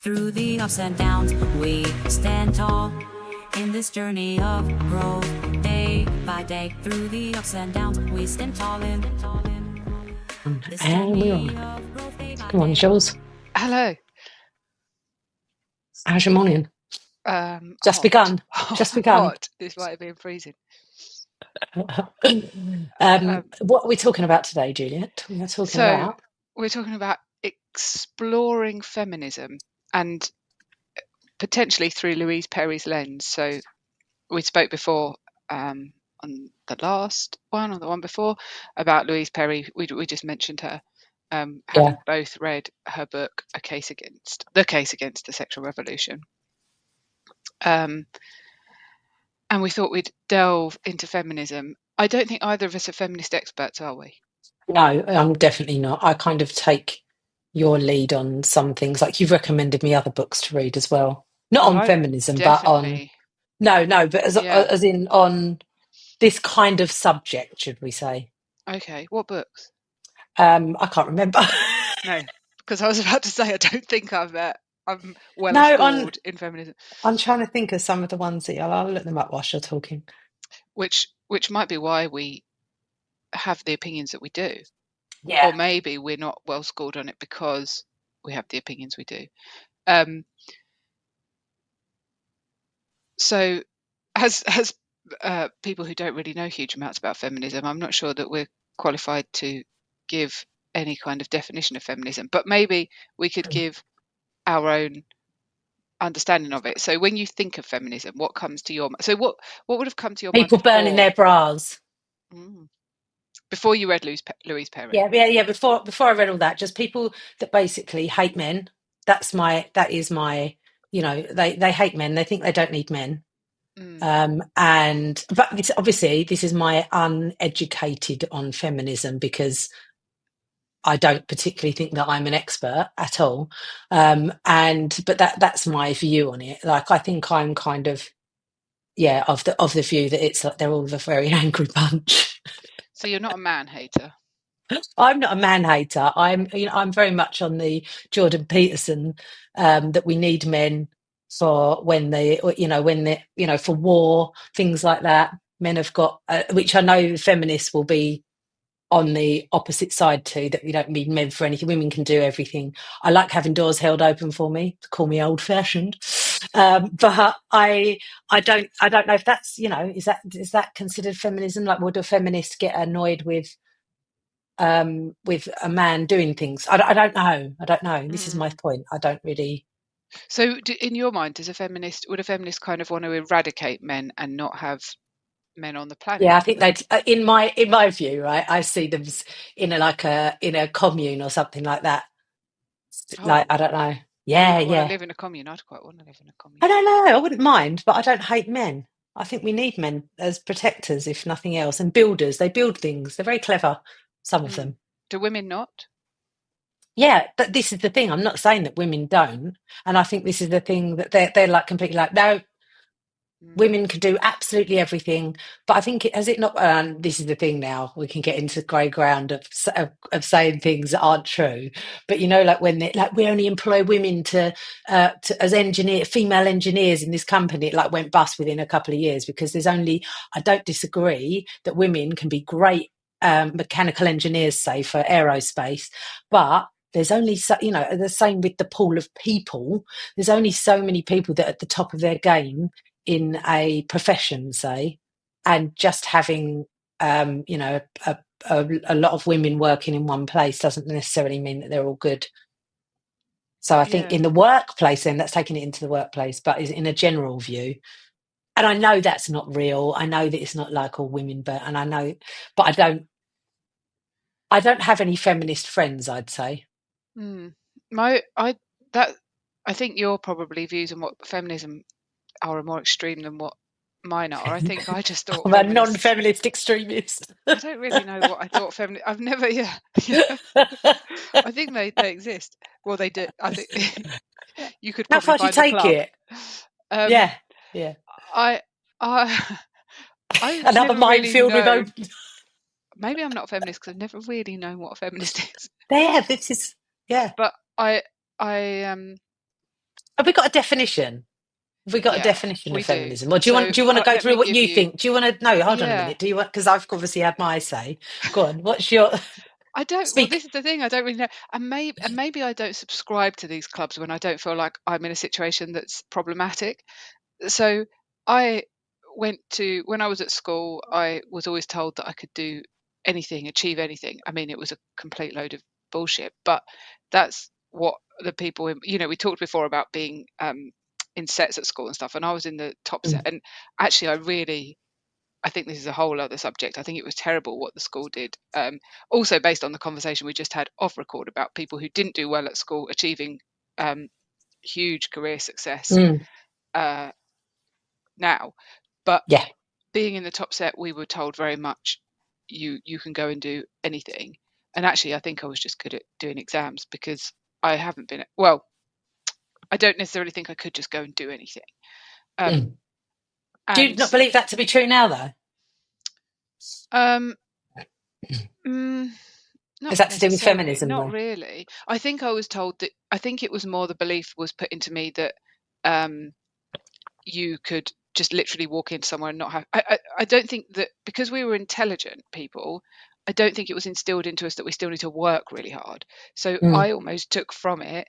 Through the ups and downs, we stand tall in this journey of growth. Day by day, through the ups and downs, we stand tall in this And we're journey on. of growth. Day by Come on, day. Jules. Hello. How's your morning? Just Hot. begun. Just begun. Hot. This might have been freezing. What are we talking about today, Juliet? We're talking So about. we're talking about exploring feminism and potentially through Louise Perry's lens. So we spoke before on the last one or the one before about Louise Perry. We just mentioned her. Having both read her book, The Case Against the Sexual Revolution. And we thought we'd delve into feminism. I don't think either of us are feminist experts, are we? No, I'm definitely not. I kind of take your lead on some things. Like you've recommended me other books to read as well. Not on feminism, but on. No, but as in on this kind of subject, should we say? Okay, what books? I can't remember. No, because I was about to say I don't think I'm well schooled in feminism. I'm trying to think of some of the ones that I'll look them up whilst you're talking. Which might be why we have the opinions that we do. Yeah. Or maybe we're not well schooled on it because we have the opinions we do. So as people who don't really know huge amounts about feminism, I'm not sure that we're qualified to give any kind of definition of feminism, but maybe we could give our own understanding of it. So when you think of feminism, what comes to your mind? So what would have come to your mind? People burning their bras. Before you read Louise Perry? Yeah. Before I read all that, just people that basically hate men. That is my, they hate men. They think they don't need men. But this is my uneducated on feminism because I don't particularly think that I'm an expert at all. But that's my view on it. Like I think I'm kind of, of the view that it's like they're all a very angry bunch. So you're not a man hater? I'm not a man hater. I'm very much on the Jordan Peterson that we need men for for war, things like that. Men have got, which I know feminists will be on the opposite side too, that we don't need men for anything. Women can do everything. I like having doors held open for me. Call me old fashioned. But I don't know if that's, is that considered feminism? Like, would a feminist get annoyed with a man doing things? I don't know. This is my point. I don't really. So in your mind, would a feminist kind of want to eradicate men and not have men on the planet? Yeah, I think they'd, in my view, right, I see them in a commune or something like that. Like, I don't know. Yeah. Want to live in a commune? I'd quite want to live in a commune. I don't know. I wouldn't mind, but I don't hate men. I think we need men as protectors, if nothing else, and builders. They build things. They're very clever, some of them. Do women not? Yeah, but this is the thing. I'm not saying that women don't, and I think this is the thing that they're like completely like, no, women can do absolutely everything. But I think has it not? This is the thing. Now we can get into grey ground of saying things that aren't true. But like when we only employ women to as female engineers in this company, it like went bust within a couple of years because there's only. I don't disagree that women can be great mechanical engineers, say for aerospace, but there's only the same with the pool of people. There's only so many people that are at the top of their game in a profession, say, and just having a lot of women working in one place doesn't necessarily mean that they're all good. So I think in the workplace, then that's taking it into the workplace, but is in a general view. And I know that's not real. I know that it's not like all women, but I don't have any feminist friends, I'd say. I think your probably views on what feminism are more extreme than what mine are. I think I just thought I'm a non-feminist extremist. I don't really know what I thought feminist. I've never, I think they exist. Well, they do. I think you could. How far do you take it? Yeah. Another minefield with open. Maybe I'm not a feminist because I've never really known what a feminist is. Yeah, this is. Yeah. But I Have we got a definition? Have we got a Yeah, definition of we do. feminism? Or do you want So to go let through me what give you you. think? Do you want to no, hold on a Yeah, minute. Do you want, because I've obviously had my say. Go on. What's your I don't. Well, speak? this is the thing. I don't really know, and maybe I don't subscribe to these clubs when I don't feel like I'm in a situation that's problematic. So I went to when I was at school. I was always told that I could do anything, achieve anything. I mean, it was a complete load of bullshit, but that's what the people we talked before about being in sets at school and stuff, and I was in the top set. Mm, And actually, I think this is a whole other subject. I think it was terrible what the school did. Also, based on the conversation we just had off record about people who didn't do well at school achieving um, huge career success mm, uh, now. But yeah. being in the top set, we were told very much you can go and do anything. And actually, I think I was just good at doing exams because I haven't been. Well, I don't necessarily think I could just go and do anything. Um, Mm. Do you and not believe that to be true now, though? um, mm, Is Not that to do with necessarily, feminism, not though? really. I think I was told that I think it was more the belief was put into me that um, you could just literally walk into somewhere and not have. I don't think that because we were intelligent people, I don't think it was instilled into us that we still need to work really hard. So Mm. I almost took from it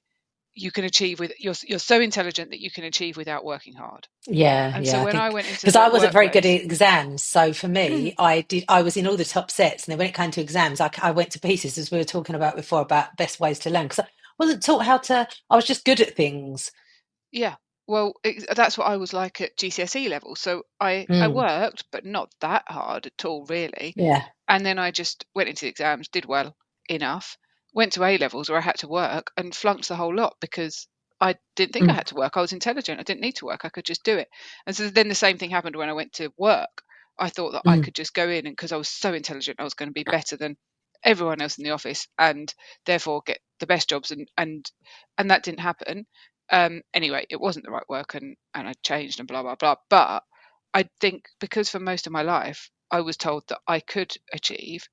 you can achieve with you're so intelligent that you can achieve without working hard. Yeah, And so yeah, I when I think went into because the I wasn't very good workplace, at exams, so for me, I was in all the top sets, and then when it came to exams, I went to pieces, as we were talking about before about best ways to learn. Because I wasn't taught how to. I was just good at things. yeah, well, that's what I was like at GCSE level. So I Mm, worked, but not that hard at all, really. yeah. And then I just went into the exams, did well enough, went to A levels where I had to work and flunked the whole lot because I didn't think I Mm, had to work. I was intelligent. I didn't need to work. I could just do it. And so then the same thing happened when I went to work. I thought that I mm, could just go in and because I was so intelligent, I was going to be better than everyone else in the office and therefore get the best jobs and that didn't happen. Anyway, it wasn't the right work and I changed and blah blah blah. But I think because for most of my life I was told that I could achieve,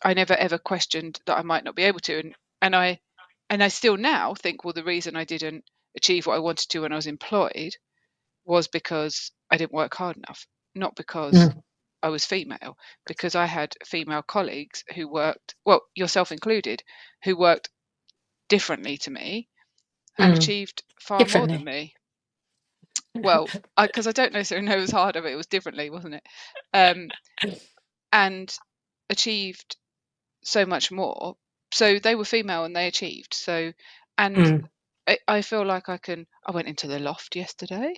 I never ever questioned that I might not be able to, and I still now think, well, the reason I didn't achieve what I wanted to when I was employed was because I didn't work hard enough, not because mm, I was female, because I had female colleagues who worked, well, yourself included, who worked differently to me and mm. achieved far more than Differently. me. Well, because I don't necessarily know it was harder, but it was differently, wasn't it? Um, and achieved so much more. So they were female and they achieved. So, and Mm. I feel like I went into the loft yesterday.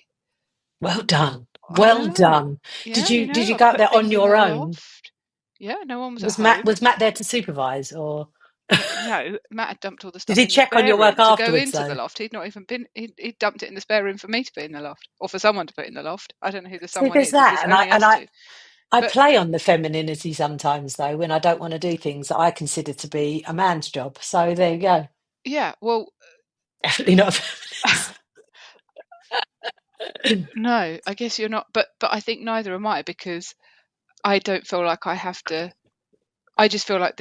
Well done. I Well know. done. Yeah, Did you I go up put there on things in the your own? loft. Yeah, no one was at Was home. Matt there to supervise, or No, Matt had dumped all the did stuff he in the check on spare your work room to go afterwards, into the though? loft. He'd not even been. He'd dumped it in the spare room for me to put in the loft, or for someone to put in the loft. I don't know who the See, someone there's is. If that, it's and only us two, I but play on the femininity sometimes, though, when I don't want to do things that I consider to be a man's job. So there you go. yeah. Well, Definitely not a feminist. no, I guess you're not. But I think neither am I because I don't feel like I have to. I just feel like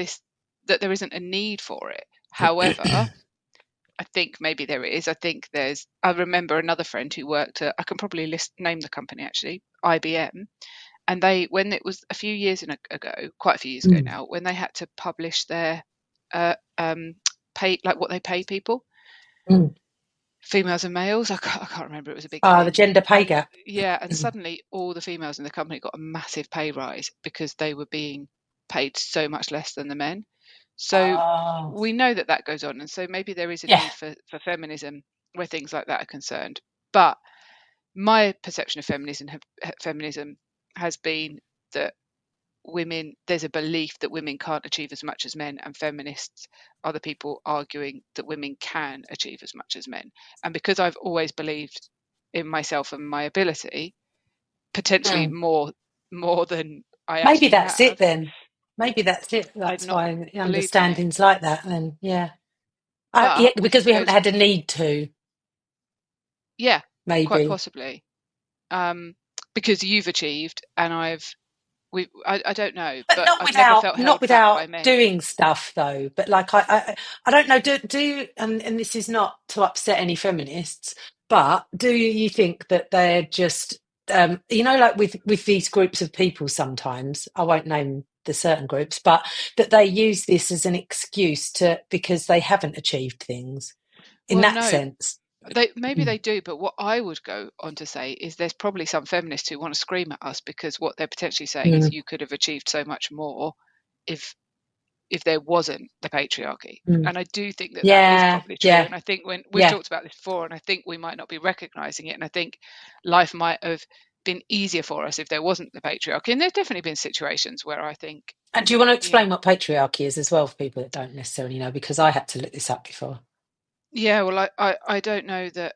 that there isn't a need for it. However, I think maybe there is. I think there's. I remember another friend who worked at. I can probably name the company actually, IBM, and they when it was a few years ago, quite a few years ago Mm, now, when they had to publish their uh, um, pay like what they pay people, mm. females and males. I can't remember. It was a big Ah, the thing, gender pay and gap. yeah, and suddenly all the females in the company got a massive pay rise because they were being paid so much less than the men. So Oh, we know that that goes on, and so maybe there is a yeah. need for feminism where things like that are concerned. But my perception of feminism has been that women there's a belief that women can't achieve as much as men, and feminists are the people arguing that women can achieve as much as men. And because I've always believed in myself and my ability, potentially Mm. more than I Maybe actually that's it have, then. Maybe that's it. I've That's not why the believed in it. understanding's like that. Then, yeah. Yeah, But because this we haven't goes, had a need to. yeah, quite Maybe. possibly. um, because you've achieved and I've I don't know, But but I've never felt not held back by without men. doing stuff though. But like I don't know. Do and this is not to upset any feminists, but do you think that they're just like with these groups of people? Sometimes I won't name the certain groups, but that they use this as an excuse because they haven't achieved things in Well, that no, sense. maybe they do, but what I would go on to say is there's probably some feminists who want to scream at us because what they're potentially saying is Mm, you could have achieved so much more if there wasn't the patriarchy. mm. And I do think that that is Yeah, probably true. yeah, And I think when we've yeah. talked about this before, and I think we might not be recognizing it. And I think life might have been easier for us if there wasn't the patriarchy. And there's definitely been situations where I think, And do you want to you know, explain what patriarchy is as well for people that don't necessarily know? Because I had to look this up before. yeah, well, I don't know that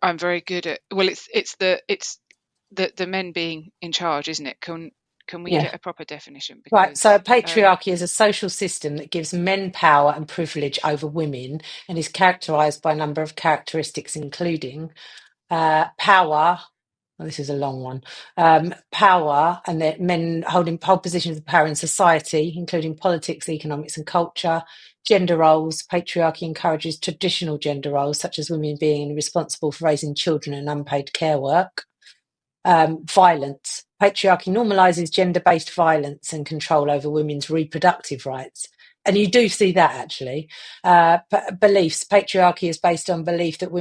I'm very good at. Well, it's the men being in charge, isn't it? Can we Yeah. get a proper definition? Right. So Because patriarchy is a social system that gives men power and privilege over women and is characterized by a number of characteristics, including power. Well, this is a long one. Power and that men hold positions of power in society, including politics, economics, and culture. Gender roles. Patriarchy encourages traditional gender roles, such as women being responsible for raising children and unpaid care work. Violence. Patriarchy normalizes gender-based violence and control over women's reproductive rights. And you do see that actually. Beliefs. Patriarchy is based on belief that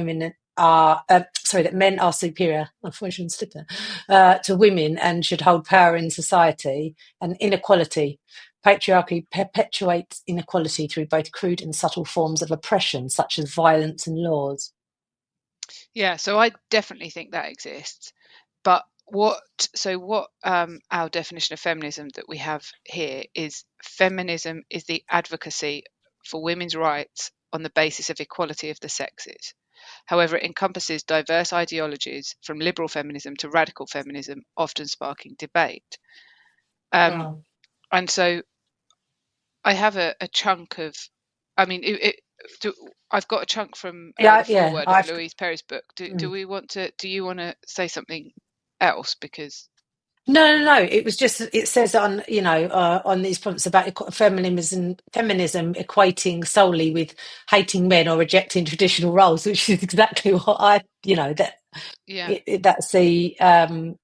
that men are superior. I shouldn't slip there. To women and should hold power in society. And inequality. Patriarchy perpetuates inequality through both crude and subtle forms of oppression, such as violence and laws. yeah, so I definitely think that exists. But what our definition of feminism that we have here is feminism is the advocacy for women's rights on the basis of equality of the sexes. However, it encompasses diverse ideologies from liberal feminism to radical feminism, often sparking debate. Wow. And so I have a chunk of, I mean, I've got a chunk from Yeah, the yeah. foreword of Louise Perry's book. Do we want to? Do you want to say something else? Because No. It was just it says on on these prompts about feminism equating solely with hating men or rejecting traditional roles, which is exactly what yeah, that's the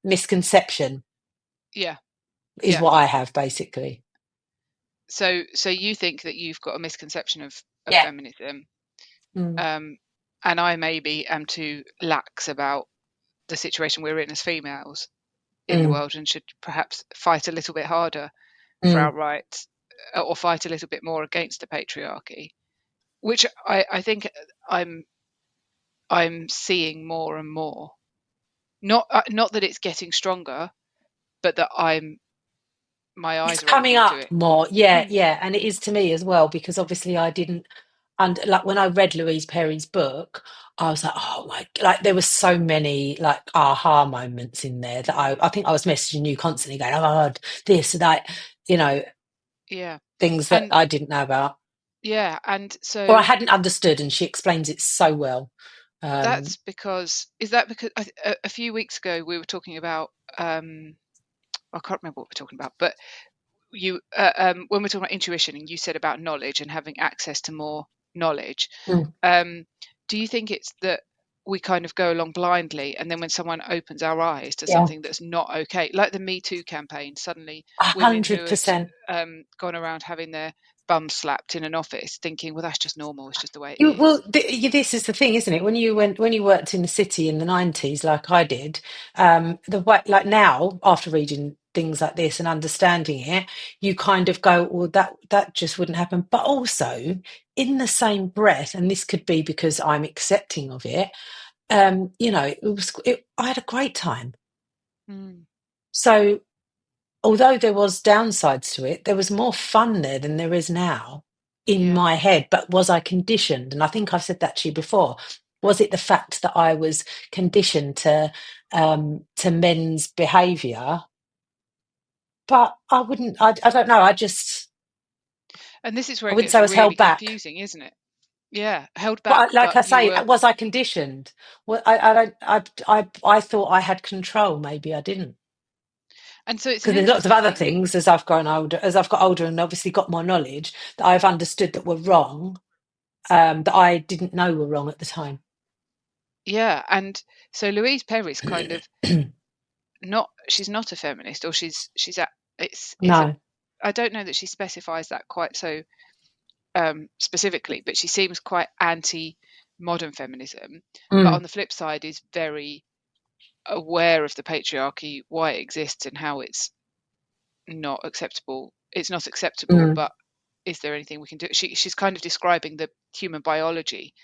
misconception yeah, is yeah. what I have basically. So you think that you've got a misconception of Yeah. feminism, Mm, and I maybe am too lax about the situation we're in as females in the mm, world and should perhaps fight a little bit harder for our mm. rights, or fight a little bit more against the patriarchy, which I think I'm seeing more and more. Not that it's getting stronger, but that my It's eyes are coming opening to up it. more. Yeah, and it is to me as well because obviously I didn't. And like when I read Louise Perry's book, I was like, oh my, like there were so many like aha moments in there that I think I was messaging you constantly going, oh my God, this, that, Yeah, things that and I didn't know about yeah, and or I so hadn't understood. And she explains it so well. that's because is that because a few weeks ago we were talking about I can't remember what we're talking about, but you when we're talking about intuition and you said about knowledge and having access to more knowledge, mm, do you think it's that we kind of go along blindly and then when someone opens our eyes to yeah, something that's not okay, like the Me Too campaign, suddenly women who had 100%. gone around having their bum slapped in an office thinking, well, that's just normal, it's just the way it Well, is. this is the thing, isn't it? When you worked in the city in the 90s, like I did, the way, like now, after reading things like this and understanding it, you kind of go, well, that just wouldn't happen. But also, in the same breath, and this could be because I'm accepting of it, I had a great time. Mm, So although there was downsides to it, there was more fun there than there is now in yeah. my head. But was I conditioned? And I think I've said that to you before. Was it the fact that I was conditioned to men's behaviour? But I wouldn't. I don't know. And this is where I it wouldn't gets say I was really held back. confusing, isn't it? Yeah, held back, But like but I you say, were. was I conditioned? Well, I don't. I thought I had control. Maybe I didn't. And so it's an Because there's lots of interesting other thing. things as I've got older and obviously got more knowledge that I've understood that were wrong, that I didn't know were wrong at the time. Yeah, and so Louise Perry's kind of she's not a feminist, or she's at it's a No. I don't know that she specifies that quite so specifically, but she seems quite anti modern feminism, but on Mm, the flip side is very aware of the patriarchy, why it exists, and how it's not acceptable. It's not acceptable, mm. but is there anything we can do? She's kind of describing the human biology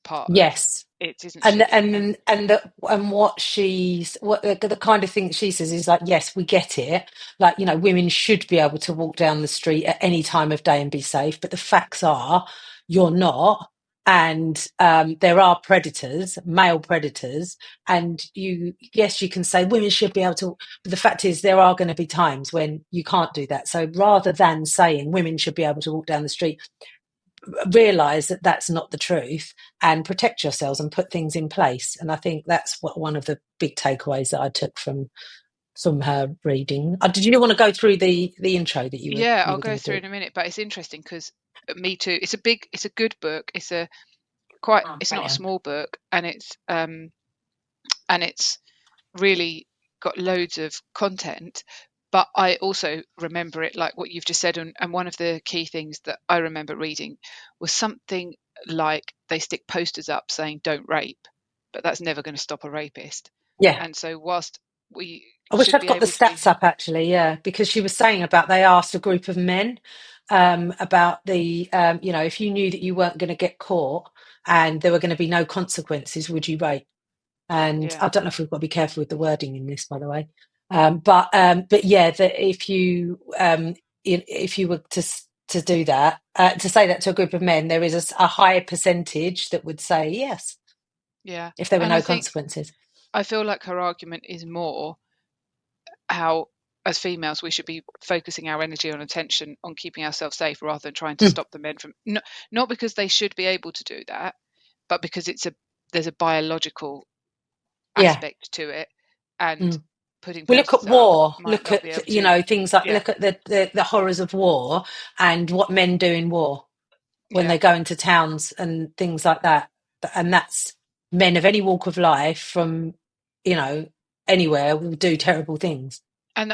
part of Yes. it, isn't And she? And what the kind of thing that she says is like, yes, we get it. Like, women should be able to walk down the street at any time of day and be safe. But the facts are, you're not. And there are predators, male predators. And yes, you can say women should be able to. But the fact is, there are going to be times when you can't do that. So rather than saying women should be able to walk down the street, realize that that's not the truth and protect yourselves and put things in place. And I think that's what one of the big takeaways that I took from her reading. Did you want to go through the intro that yeah, you I'll were go going to through do? in a minute, but it's interesting because Me Too. It's a good book. Oh, It's not a brilliant. small book, and it's really got loads of content. But I also remember it like what you've just said, and one of the key things that I remember reading was something like they stick posters up saying "Don't rape," but that's never going to stop a rapist. Yeah. And so, whilst we I wish should I'd be got the able to be, stats up actually, yeah, because she was saying about they asked a group of men about if you knew that you weren't going to get caught and there were going to be no consequences, would you rape? And yeah, I don't know if we've got to be careful with the wording in this, by the way. But yeah, that if you were to do that, to say that to a group of men, there is a higher percentage that would say yes yeah, if there were and no consequences. I feel like her argument is more how as females we should be focusing our energy on attention on keeping ourselves safe rather than trying to Mm, stop the men from not because they should be able to do that, but because there's a biological yeah. aspect to it, and Mm. putting We look at posters up war, might look not be able at, to. things like, Yeah, look at the horrors of war and what men do in war when yeah, they go into towns and things like that. And that's men of any walk of life from, you know, anywhere will do terrible things. and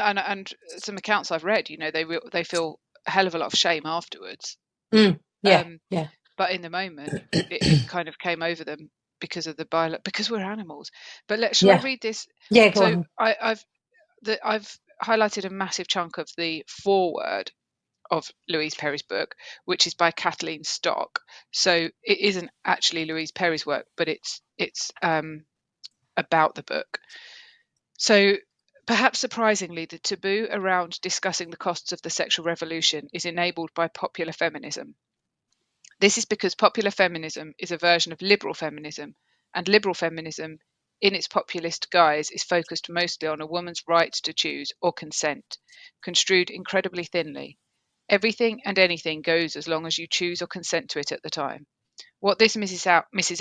some accounts I've read, they feel a hell of a lot of shame afterwards. Mm, yeah, um yeah. but in the moment it kind of came over them because of because we're animals. But shall I Yeah, read this? yeah, go So on. I've highlighted a massive chunk of the foreword of Louise Perry's book, which is by Kathleen Stock. So it isn't actually Louise Perry's work, but it's about the book. So perhaps surprisingly, the taboo around discussing the costs of the sexual revolution is enabled by popular feminism. This is because popular feminism is a version of liberal feminism, and liberal feminism, in its populist guise, is focused mostly on a woman's right to choose or consent, construed incredibly thinly. Everything and anything goes as long as you choose or consent to it at the time. What this misses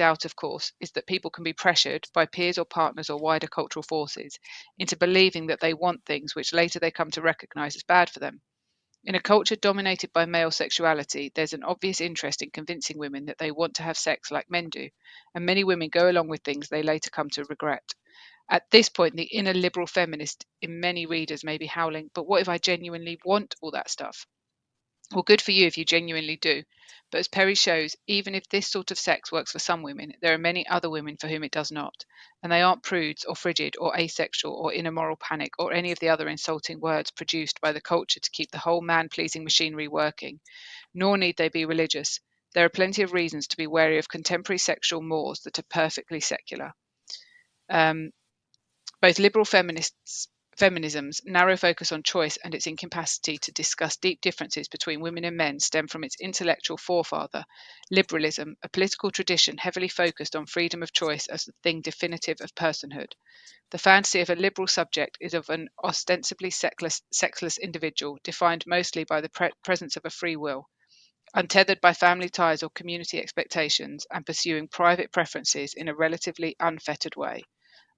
out, of course, is that people can be pressured by peers or partners or wider cultural forces into believing that they want things which later they come to recognize as bad for them. In a culture dominated by male sexuality, there's an obvious interest in convincing women that they want to have sex like men do, and many women go along with things they later come to regret. At this point, the inner liberal feminist in many readers may be howling, but what if I genuinely want all that stuff? Well, good for you if you genuinely do. But as Perry shows, even if this sort of sex works for some women, there are many other women for whom it does not. And they aren't prudes or frigid or asexual or in a moral panic or any of the other insulting words produced by the culture to keep the whole man pleasing machinery working. Nor need they be religious. There are plenty of reasons to be wary of contemporary sexual mores that are perfectly secular. Um, Both liberal feminism's narrow focus on choice and its incapacity to discuss deep differences between women and men stem from its intellectual forefather, liberalism, a political tradition heavily focused on freedom of choice as the thing definitive of personhood. The fantasy of a liberal subject is of an ostensibly sexless individual, defined mostly by the presence of a free will, untethered by family ties or community expectations, and pursuing private preferences in a relatively unfettered way.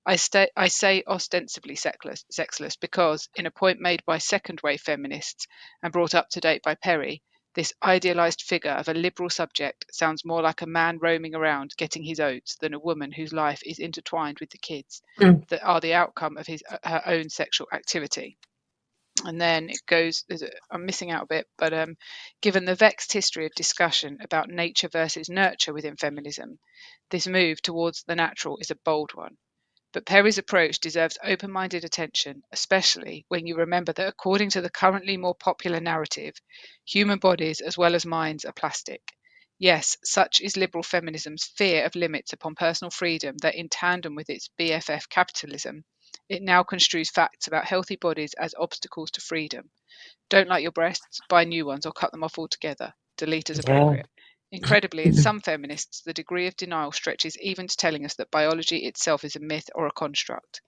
I say ostensibly sexless because, in a point made by second-wave feminists and brought up to date by Perry, this idealised figure of a liberal subject sounds more like a man roaming around getting his oats than a woman whose life is intertwined with the kids that are the outcome of her own sexual activity. And then it goes, I'm missing out a bit, but given the vexed history of discussion about nature versus nurture within feminism, this move towards the natural is a bold one. But Perry's approach deserves open-minded attention, especially when you remember that according to the currently more popular narrative, human bodies as well as minds are plastic. Yes, such is liberal feminism's fear of limits upon personal freedom that, in tandem with its BFF capitalism, it now construes facts about healthy bodies as obstacles to freedom. Don't like your breasts? Buy new ones or cut them off altogether. Delete as appropriate. Incredibly, in some feminists, the degree of denial stretches even to telling us that biology itself is a myth or a construct.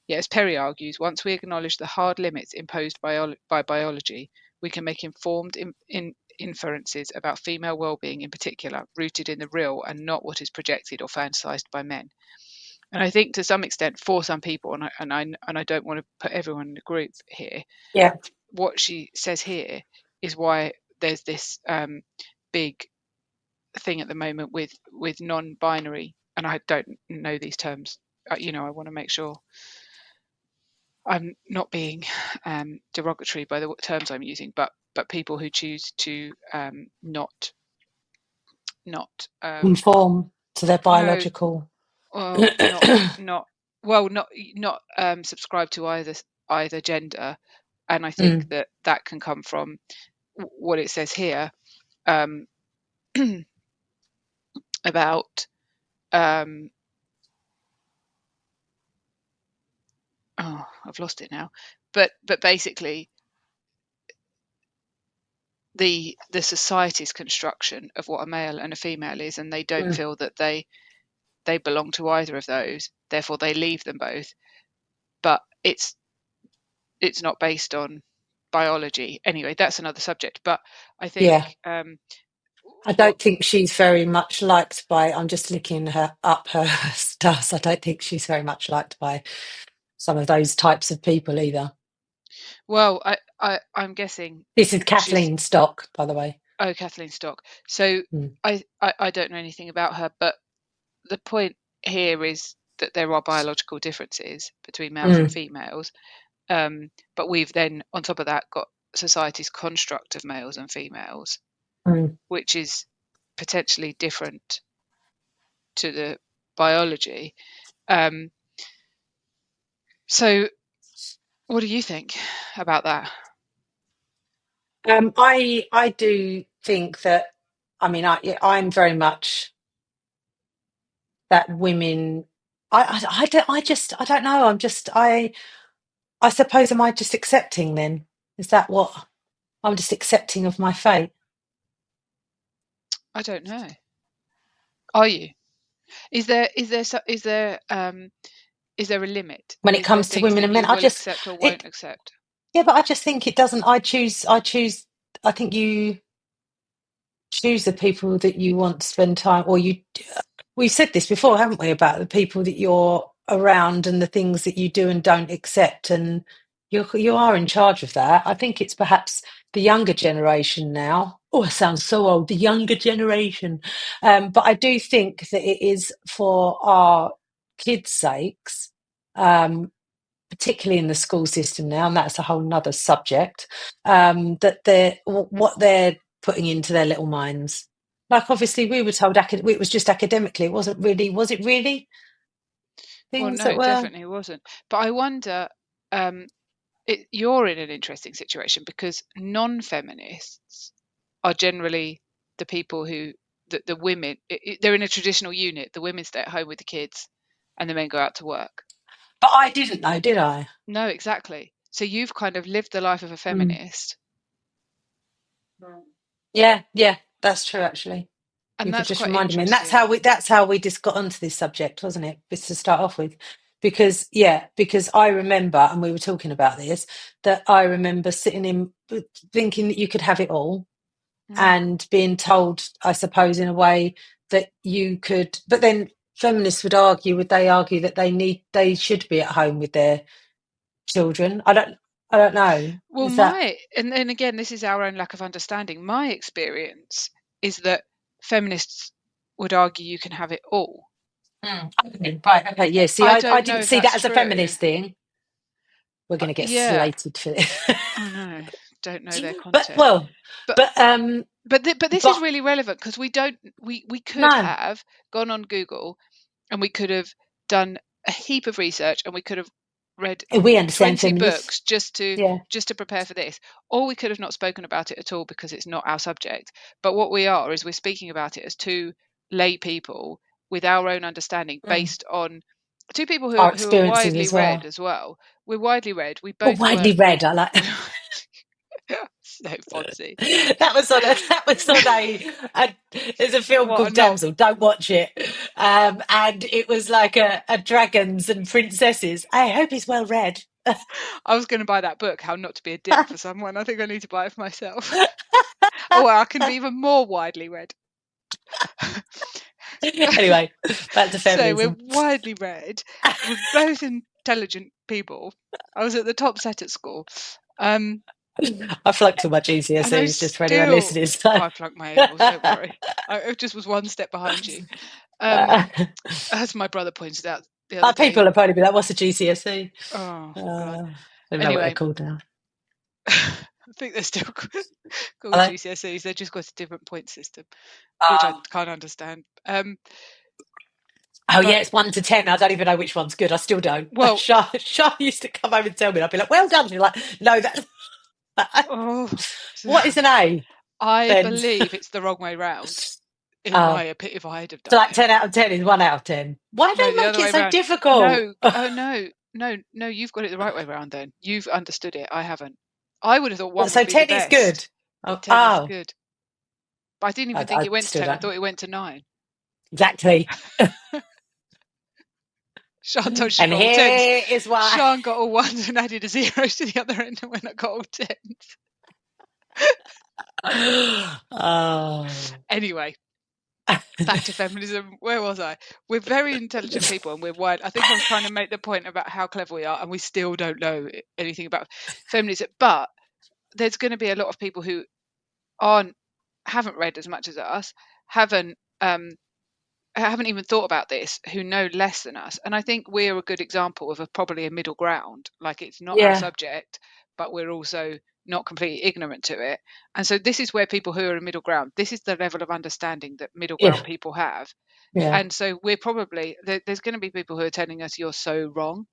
Yet, as Perry argues, once we acknowledge the hard limits imposed by biology, we can make informed inferences about female well-being in particular, rooted in the real and not what is projected or fantasized by men. And I think to some extent, for some people, and I don't want to put everyone in a group here, Yeah. what she says here is why there's this big thing at the moment with non-binary, and I don't know these terms. I want to make sure I'm not being derogatory by the terms I'm using, but people who choose to not Conform to their no, biological. well, not subscribe to either gender, and I think that can come from what it says here about I've lost it now, but basically the society's construction of what a male and a female is, and they don't feel that they belong to either of those, therefore they leave them both. But it's not based on biology anyway. That's another subject, but I think I don't think she's very much liked by, I'm just looking her stuff. I don't think she's very much liked by some of those types of people either. Well, I'm guessing this is Kathleen Stock, by the way. Oh, Kathleen Stock. So I don't know anything about her, but the point here is that there are biological differences between males and females, but we've then on top of that got society's construct of males and females, which is potentially different to the biology. So what do you think about that? I do think that, I mean, I'm very much that women, I don't know. I suppose, am I just accepting then? Is that what I'm just accepting of my fate? I don't know. Are you? Is there a limit when it comes to women and men? I just accept or won't accept. Yeah, but I just think it doesn't. I choose. I think you choose the people that you want to spend time, or you. We've said this before, haven't we, about the people that you're around and the things that you do and don't accept, and you are in charge of that. I think it's perhaps the younger generation now. Oh, it sounds so old. The younger generation, but I do think that it is for our kids' sakes. Particularly in the school system now, and that's a whole nother subject, that what they're putting into their little minds. Like, obviously, we were told it was just academically. It wasn't really, was it really? Well, no, it definitely wasn't. But I wonder, you're in an interesting situation because non-feminists are generally the people who, the women, they're in a traditional unit. The women stay at home with the kids and the men go out to work. But I didn't know, did I? No, exactly. So you've kind of lived the life of a feminist. Yeah, that's true, actually. And you that's could just quite remind me. And interesting. that's how we just got onto this subject, wasn't it? Just to start off with. Because I remember, and we were talking about this, that I remember sitting in thinking that you could have it all and being told, I suppose, in a way that you could, but then feminists would they argue that they should be at home with their children? I don't know. Well, Is that and then again, this is our own lack of understanding. My experience is that feminists would argue you can have it all. okay, right? Okay, yeah. See, I I don't know didn't if see that's that as a true. feminist thing. We're going to get Yeah, slated for this. I know. Don't know their but content, well, but but but this is but really relevant because we could no, have gone on Google and we could have done a heap of research and we could have read we understand 20 feminists. books just to Yeah. prepare for this, or we could have not spoken about it at all because it's not our subject. But what we are is we're speaking about it as two lay people with our own understanding Mm. based on two people Our who are experiences widely as read well. as well. We're widely read, we Well, both widely work. read. I like. So Fonzie. That was on a there's a film What a called knob. Damsel, don't watch it. And it was like a dragons and princesses. I hope he's well read. I was going to buy that book, How Not to Be a Dick, for someone. I think I need to buy it for myself. Oh, well, I can be even more widely read. Anyway, back to So we're feminism. widely read. We're both intelligent people. I was at the top set at school. I flunked all my And I GCSEs just for anyone still, listening. So. I flunked my A-levels, don't worry. I just was one step behind you. As my brother pointed out the other day. People will probably be like, what's a GCSE? Oh, God. I don't know what they're Anyway, called now. I think they're still called Are they? GCSEs. They've just got a different point system, which I Oh, can't understand. yeah, But, it's 1 to 10. I don't even know which one's good. I still don't. well, Shah used to come home and tell me, and I'd be like, well done. She's like, no, that's. oh, What is an A I then? believe it's the wrong way round. In Oh, my opinion, if I had have so done like it. 10 out of 10 is 1 out of 10. Why do No, the they other make way it so round. difficult? No, oh no, you've got it the right way round then. You've understood it. I haven't. I would have thought one So would be the 10 is good. best. Oh, 10 is good. But I didn't even think I it went to still 10. I don't. thought it went to 9. Exactly. Sean told she And got all 10s. here is why. Sean got all 1s and added a 0 to the other end when I got all 10s. Oh. Anyway, back to feminism. Where was I? We're very intelligent people and we're wide. I think I was trying to make the point about how clever we are and we still don't know anything about feminism. But there's going to be a lot of people who haven't read as much as us, haven't even thought about this, who know less than us. And I think we're a good example of probably a middle ground. Like, it's not our Yeah. subject, but we're also not completely ignorant to it. And so this is where people who are in middle ground, this is the level of understanding that middle ground Yeah. people have. Yeah. And so we're probably, there's going to be people who are telling us you're so wrong.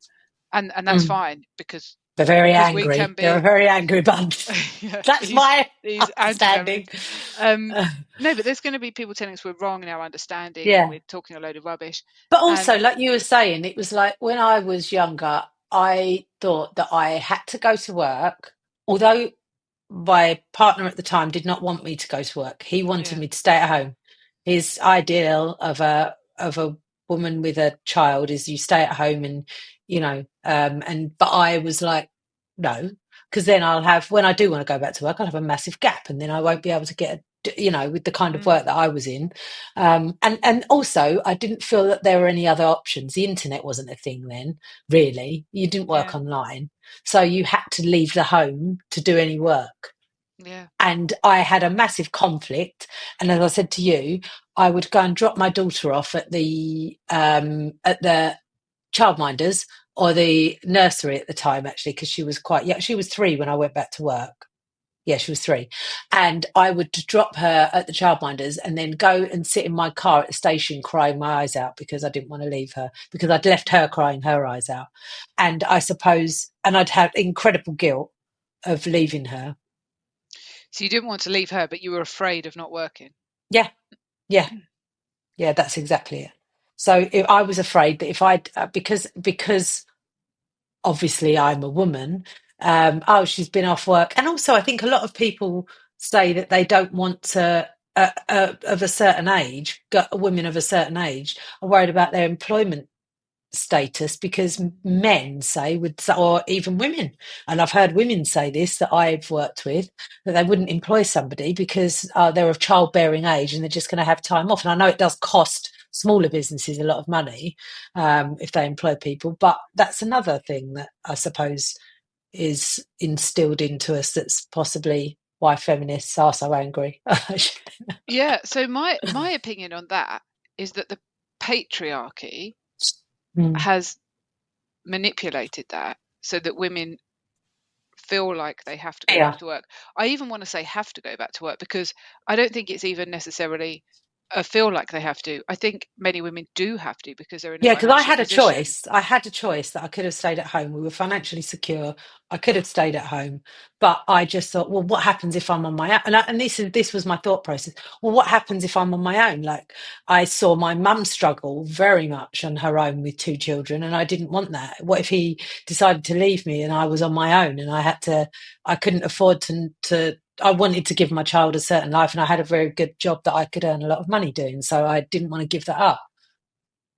And that's Mm. fine because They're very we angry. can They're a be very angry bunch. yeah, That's my these understanding. no, but there's going to be people telling us we're wrong in our understanding and Yeah. we're talking a load of rubbish. But also, like you were saying, it was like when I was younger, I thought that I had to go to work, although my partner at the time did not want me to go to work. He wanted Yeah, me to stay at home. His ideal of a woman with a child is you stay at home and but I was like, no, because then I'll have, when I do want to go back to work, I'll have a massive gap and then I won't be able to get with the kind of work that I was in. And also I didn't feel that there were any other options. The internet wasn't a thing then, really. You didn't work yeah, online. So you had to leave the home to do any work. yeah, And I had a massive conflict. And as I said to you, I would go and drop my daughter off at the childminders or the nursery at the time, actually, because she was quite young. She was 3 when I went back to work. Yeah, she was 3. And I would drop her at the childminders and then go and sit in my car at the station crying my eyes out because I didn't want to leave her, because I'd left her crying her eyes out. And I suppose, and I'd have incredible guilt of leaving her. so you didn't want to leave her, but you were afraid of not working. Yeah, that's exactly it. So I was afraid that if because obviously I'm a woman, she's been off work. And also I think a lot of people say that they don't want to, of a certain age, women of a certain age are worried about their employment status because men say, or even women, and I've heard women say this that I've worked with, that they wouldn't employ somebody because they're of childbearing age and they're just going to have time off. And I know it does cost smaller businesses a lot of money if they employ people. But that's another thing that I suppose is instilled into us. That's possibly why feminists are so angry. Yeah. So my opinion on that is that the patriarchy Mm. has manipulated that so that women feel like they have to go Yeah. back to work. I even want to say have to go back to work, because I don't think it's even necessarily feel like they have to. I think many women do have to, because they're in a Yeah, because I financial had a position. choice. I had a choice that I could have stayed at home. We were financially secure. I could have stayed at home, but I just thought, well, what happens if I'm on my own? And this was my thought process. Well, what happens if I'm on my own? Like, I saw my mum struggle very much on her own with two children, and I didn't want that. What if he decided to leave me and I was on my own, and I couldn't afford to. I wanted to give my child a certain life, and I had a very good job that I could earn a lot of money doing, so I didn't want to give that up.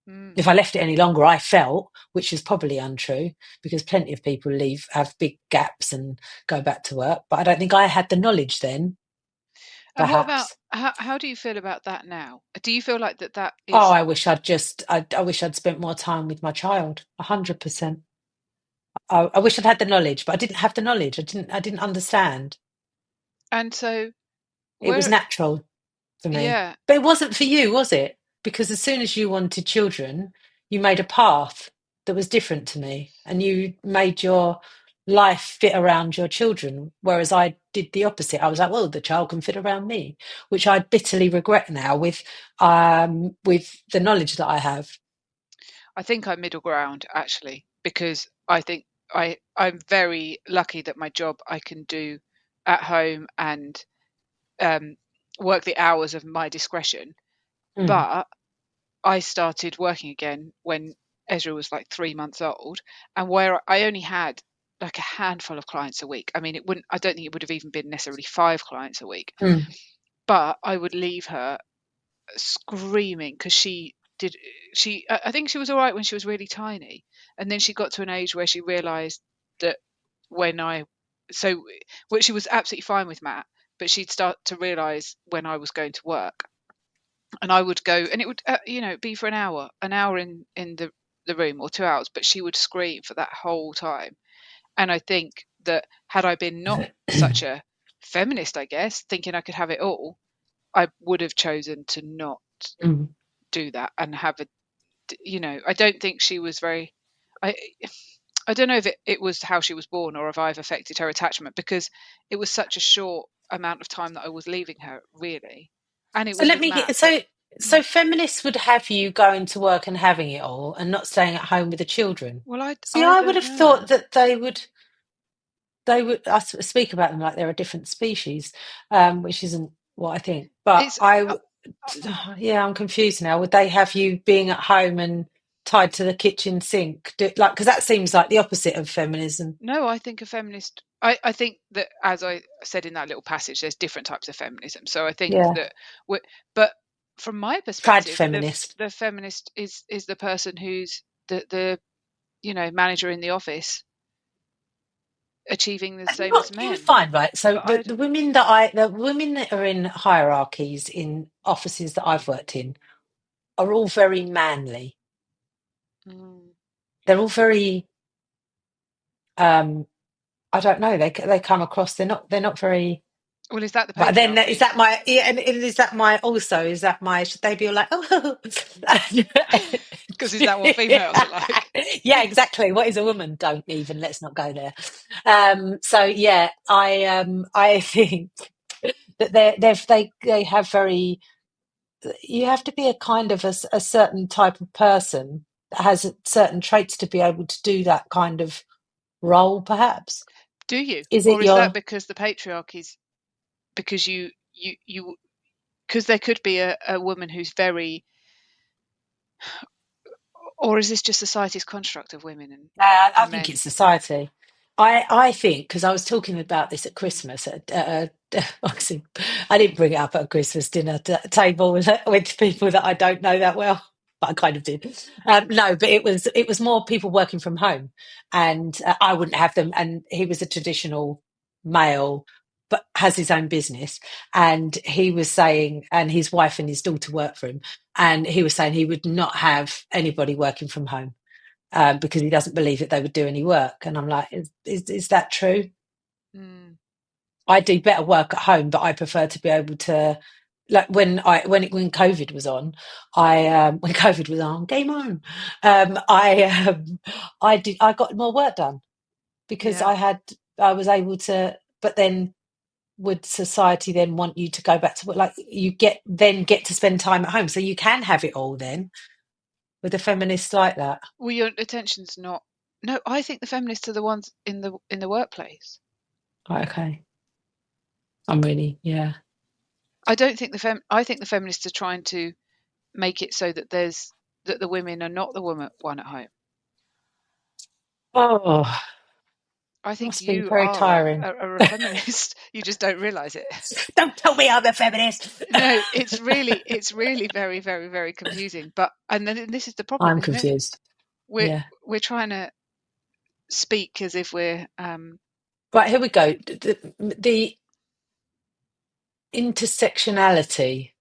Mm. If I left it any longer, I felt, which is probably untrue, because plenty of people have big gaps and go back to work. But I don't think I had the knowledge then, And what about perhaps. how do you feel about that now? Do you feel like that Oh, is? I wish I'd spent more time with my child. 100%. I wish I'd had the knowledge, but I didn't have the knowledge. I didn't understand. And so It was where? natural for me. Yeah. But it wasn't for you, was it? Because as soon as you wanted children, you made a path that was different to me, and you made your life fit around your children. Whereas I did the opposite. I was like, well, the child can fit around me, which I bitterly regret now with the knowledge that I have. I think I'm middle ground, actually, because I think I'm very lucky that my job I can do at home and um, work the hours of my discretion. Mm, But I started working again when Ezra was like 3 months old, and where I only had like a handful of clients a week. I mean, I don't think it would have even been necessarily 5 clients a week, mm, but I would leave her screaming because I think she was all right when she was really tiny, and then she got to an age where she realized that when I so which she was absolutely fine with Matt, but she'd start to realize when I was going to work, and I would go, and it would be for an hour in the room, or 2 hours, but she would scream for that whole time. And I think that had I been not such a feminist, I guess, thinking I could have it all, I would have chosen to not mm. do that and have a, I don't think she was very, I, I don't know if it was how she was born or if I've affected her attachment, because it was such a short amount of time that I was leaving her, really. And it So was let with me Matt. get But so feminists would have you going to work and having it all and not staying at home with the children. well, See, I I would don't have thought know. that they would I speak about them like they're a different species, which isn't what I think. But It's yeah, I'm confused now. Would they have you being at home and tied to the kitchen sink? Because that seems like the opposite of feminism. No, I think a feminist. I think that, as I said in that little passage, there's different types of feminism. So I think Yeah, that, but from my trad perspective, feminist. the feminist is the person who's the manager in the office, achieving the same as What do you men. find, right? So But I the women that are in hierarchies in offices that I've worked in are all very manly. mm, They're all very I don't know. They come across. They're not very. well, is that the But then is patriarchy? that my yeah, and is that my also is that my should they be all like oh Because is that what females are like? yeah exactly what is a woman don't even let's not go there so yeah I think that they have very you have to be a kind of a certain type of person that has certain traits to be able to do that kind of role perhaps Do you, is it or is that your because the patriarchy's because you because there could be a woman who's very, or is this just society's construct of women I and think men? it's society. I think because I was talking about this at Christmas. Obviously, I didn't bring it up at a Christmas dinner table with people that I don't know that well, but I kind of did. No, but it was more people working from home, and I wouldn't have them. And he was a traditional male, but has his own business. And he was saying, and his wife and his daughter work for him, and he was saying he would not have anybody working from home because he doesn't believe that they would do any work. And I'm like, is that true? Mm. I do better work at home, but I prefer to be able to, like when COVID was on, when COVID was on, game on, I got more work done because Yeah. I was able to. But then, would society then want you to go back to work? Like you get to spend time at home, so you can have it all then with a feminist like that. Well, your attention's not. No, I think the feminists are the ones in the workplace. Right, okay, I'm really, yeah. I don't think I think the feminists are trying to make it so that the women are not the one at home. Oh, I think must be you very are tiring. a feminist. You just don't realise it. Don't tell me I'm a feminist. No, it's really very, very, very confusing. And then this is the problem, I'm isn't it? confused. We're Yeah. we're trying to speak as if we're Right, here we go. The intersectionality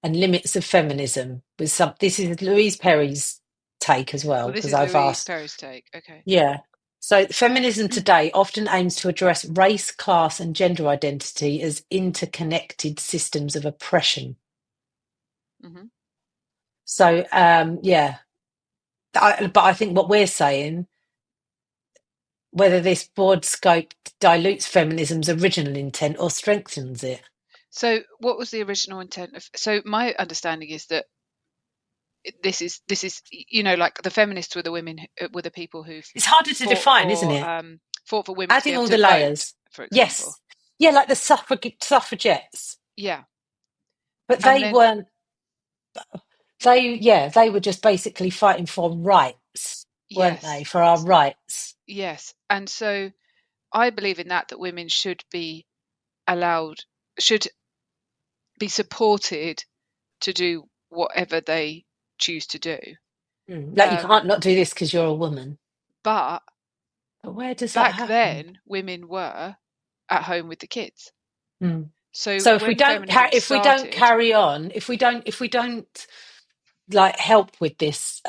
and limits of feminism was some. This is Louise Perry's take as well, well, this because is I've Louise asked. Perry's take. Okay. Yeah. So feminism today often aims to address race, class, and gender identity as interconnected systems of oppression. Mm-hmm. So, yeah. But I think what we're saying, whether this broad scope dilutes feminism's original intent or strengthens it. So, what was the original intent of? So, my understanding is that this is like the feminists were the women were the people who It's harder to fought define, isn't for it? fought for women to be Adding able all to the vote, layers. for example. Yes. Yeah, like the suffragettes. Yeah, But and they then weren't, they were just basically fighting for rights, weren't they? yes, For our rights. yes, and so I believe in that women should be allowed, should be supported to do whatever they choose to do. Like you can't not do this because you're a woman. But But where does that back happen? then, women were at home with the kids. Mm. So So when feminism if we don't started, carry on, if we don't like help with this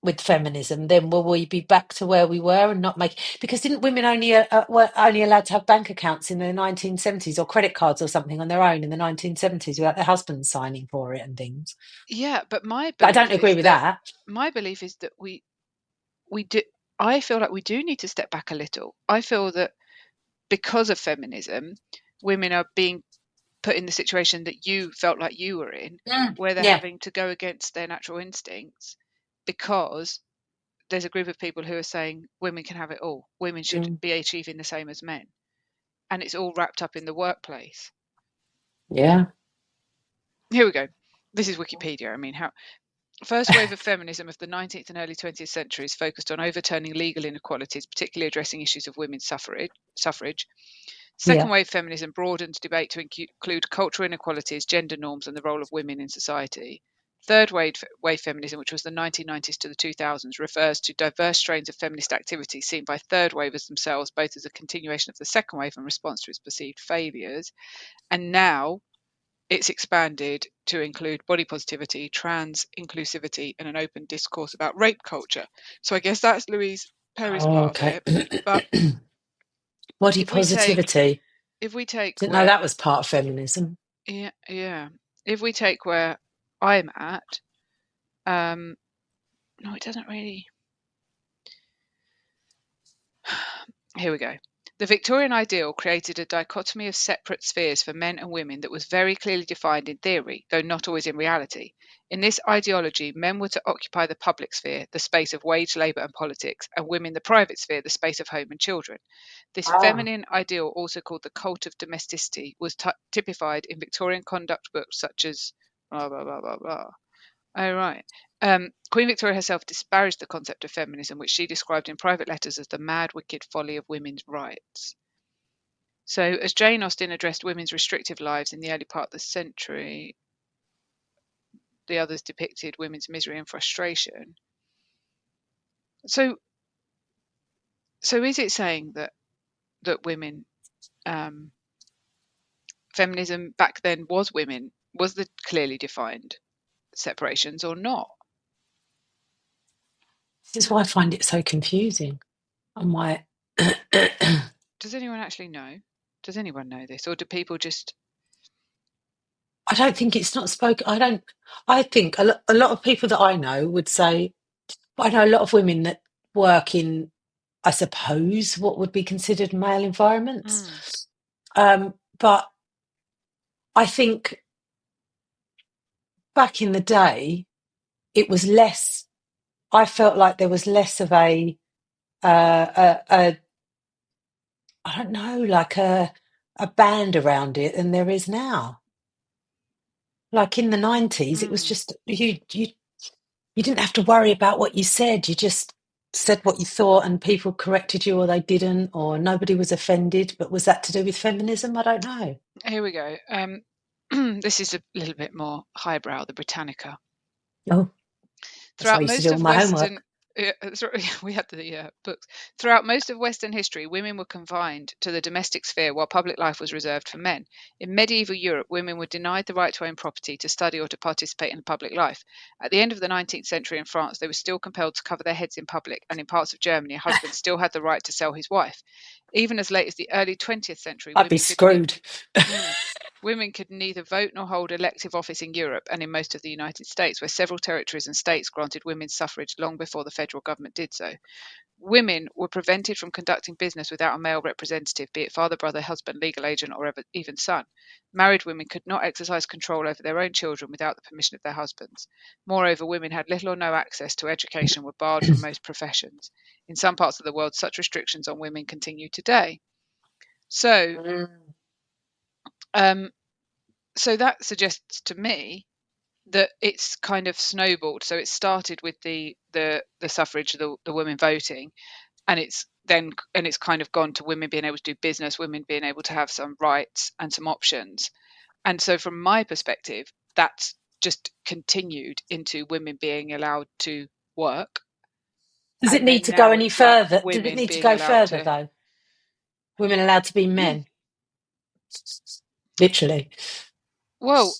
with feminism, then will we be back to where we were and not make, because didn't women only were only allowed to have bank accounts in the 1970s or credit cards or something on their own in the 1970s without their husbands signing for it and things? yeah, but But I don't agree with that. my belief is that we do. I feel like we do need to step back a little. I feel that because of feminism, women are being put in the situation that you felt like you were in, where they're Yeah. having to go against their natural instincts because there's a group of people who are saying women can have it all. Women should be achieving the same as men. And it's all wrapped up in the workplace. Yeah. Here we go. This is Wikipedia. I mean, how first wave of feminism of the 19th and early 20th centuries focused on overturning legal inequalities, particularly addressing issues of women's suffrage. Second Yeah. wave feminism broadened debate to include cultural inequalities, gender norms, and the role of women in society. Third wave feminism, which was the 1990s to the 2000s, refers to diverse strains of feminist activity seen by third wavers themselves, both as a continuation of the second wave and response to its perceived failures. And now it's expanded to include body positivity, trans inclusivity, and an open discourse about rape culture. So I guess that's Louise Perry's Oh, part of okay. it. But Body if we take positivity. Didn't know where that was part of feminism. yeah, if we take where I'm at, no, it doesn't really. Here we go. The Victorian ideal created a dichotomy of separate spheres for men and women that was very clearly defined in theory, though not always in reality. In this ideology, men were to occupy the public sphere, the space of wage labour and politics, and women the private sphere, the space of home and children. This Ah. feminine ideal, also called the cult of domesticity, was typified in Victorian conduct books such as blah blah blah blah blah. Oh, right. Queen Victoria herself disparaged the concept of feminism, which she described in private letters as the mad, wicked folly of women's rights. So, as Jane Austen addressed women's restrictive lives in the early part of the century, the others depicted women's misery and frustration. So is it saying that women feminism back then was women, was the clearly defined separations or not? This is why I find it so confusing. And why Does anyone actually know? Does anyone know this, or do people just? I don't think it's not spoken. I think a lot of people that I know would say, I know a lot of women that work in, I suppose, what would be considered male environments. But I think back in the day, it was less, I felt like there was less of a I don't know, like a band around it than there is now. Like in the 90s, it was just you didn't have to worry about what you said. You just said what you thought and people corrected you or they didn't, or nobody was offended. But was that to do with feminism? I don't know. Here we go. This is a little bit more highbrow, the Britannica. Oh, that's how I Throughout used to most do all of my Western, homework. we had the books. Throughout most of Western history, women were confined to the domestic sphere while public life was reserved for men. In medieval Europe, women were denied the right to own property, to study, or to participate in public life. At the end of the 19th century in France, they were still compelled to cover their heads in public, and in parts of Germany, a husband still had the right to sell his wife. Even as late as the early 20th century, I'd be screwed. women could neither vote nor hold elective office in Europe and in most of the United States, where several territories and states granted women suffrage long before the federal government did so. Women were prevented from conducting business without a male representative, be it father, brother, husband, legal agent, or even son. Married women could not exercise control over their own children without the permission of their husbands. Moreover, women had little or no access to education, were barred from most professions. In some parts of the world, such restrictions on women continue today. So, so that suggests to me that it's kind of snowballed. So it started with the suffrage, the women voting, and it's kind of gone to women being able to do business, women being able to have some rights and some options. And so from my perspective, that's just continued into women being allowed to work. Does it And need then to go now any it's like further? Did it women need to being go allowed further to. though? Women allowed to be men, literally. Well,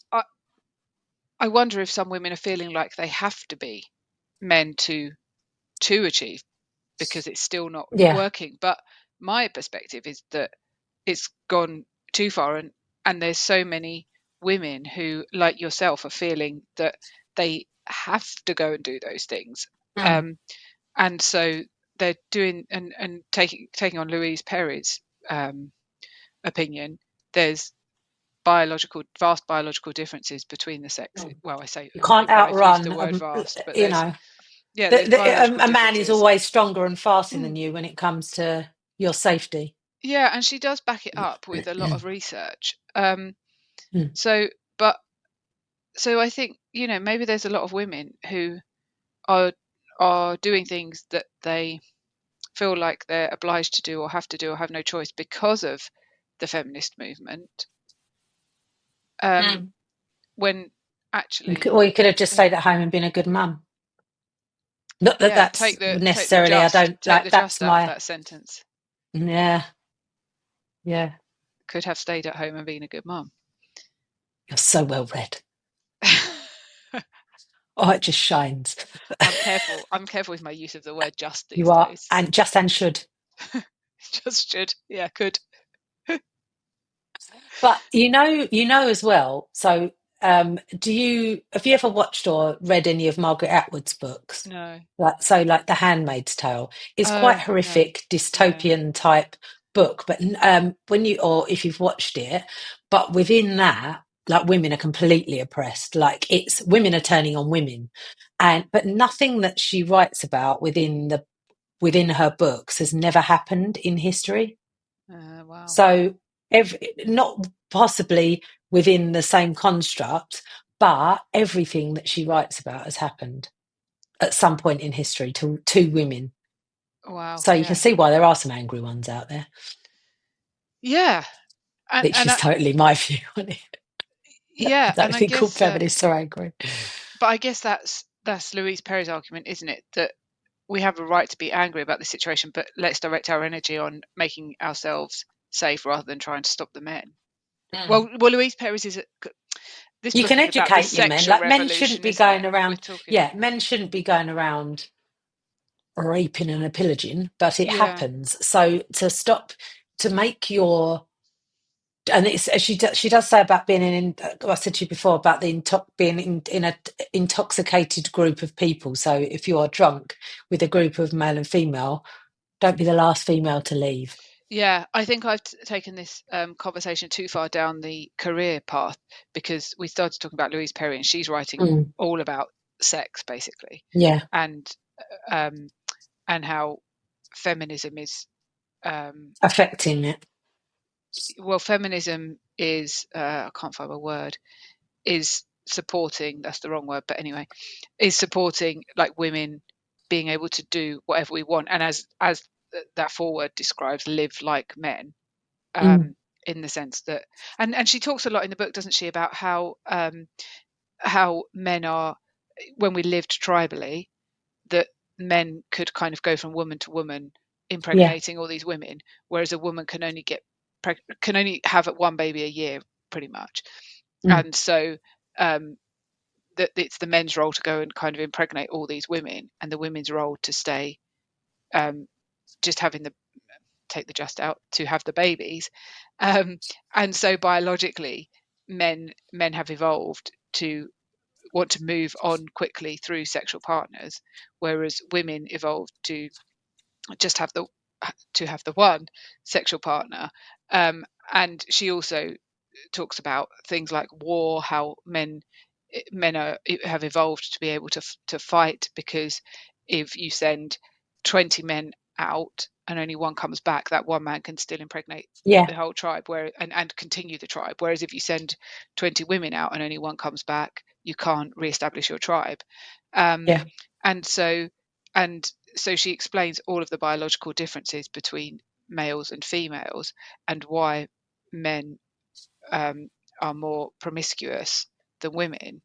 I wonder if some women are feeling like they have to be men to achieve, because it's still not Yeah. working. But my perspective is that it's gone too far, and there's so many women who, like yourself, are feeling that they have to go and do those things. And so they're doing and taking on Louise Perry's opinion. There's vast biological differences between the sexes. Well, I say, You I can't don't know if I use the outrun, word vast, but you there's know. there's biological A man is differences. always stronger and faster than you when it comes to your safety. Yeah, and she does back it up with a lot of research. Mm. So, but so I think, maybe there's a lot of women who are doing things that they feel like they're obliged to do or have to do or have no choice because of the feminist movement. When actually, Or you could have just stayed at home and been a good mum. Not that yeah, that's necessarily, I don't take like, the that's just out of my, that sentence. yeah, yeah. Could have stayed at home and been a good mum. You're so well read. Oh, it just shines. I'm careful with my use of the word just these You are, days. and just and should. Just should. Yeah, could. But you know as well. So, have you ever watched or read any of Margaret Atwood's books? No. Like The Handmaid's Tale is quite Oh, no. horrific, Yeah. dystopian type book. But when you, or if you've watched it, but within that, like women are completely oppressed. Like it's women are turning on women, but nothing that she writes about within her books has never happened in history. Wow. So not possibly within the same construct, but everything that she writes about has happened at some point in history to women. Wow. So you Yeah. can see why there are some angry ones out there. Yeah. Which is totally my view on it. Yeah, I don't and I think all guess, feminists are angry. but I guess that's Louise Perry's argument, isn't it? That we have a right to be angry about the situation, but let's direct our energy on making ourselves safe rather than trying to stop the men. Well, Louise Perry's is this you book can is about the educate your men. sexual Like, men revolution, shouldn't be isn't going it? around. Yeah, men shouldn't be going around raping and pillaging, but it Yeah, happens. So to make your, and it's she does say about being in. I said to you before about being in a intoxicated group of people. So if you are drunk with a group of male and female, don't be the last female to leave. yeah. I think I've taken this conversation too far down the career path, because we started talking about Louise Perry and she's writing all about sex basically, Yeah, and how feminism is affecting it. well, feminism is I can't find a word, is supporting, that's the wrong word, but anyway, is supporting like women being able to do whatever we want, and as that foreword describes, live like men, in the sense that, and she talks a lot in the book, doesn't she, about how men are, when we lived tribally, that men could kind of go from woman to woman, Yeah, impregnating all these women, whereas a woman can only have one baby a year, pretty much. And so that it's the men's role to go and kind of impregnate all these women, and the women's role to stay, just having the take the just out to have the babies. And so biologically, men have evolved to want to move on quickly through sexual partners, whereas women evolved to just have the one sexual partner. And she also talks about things like war, how men have evolved to be able to fight, because if you send 20 men out and only one comes back, that one man can still impregnate yeah, the whole tribe, and continue the tribe. Whereas if you send 20 women out and only one comes back, you can't re-establish your tribe. yeah, And so and so she explains all of the biological differences between males and females, and why men are more promiscuous than women.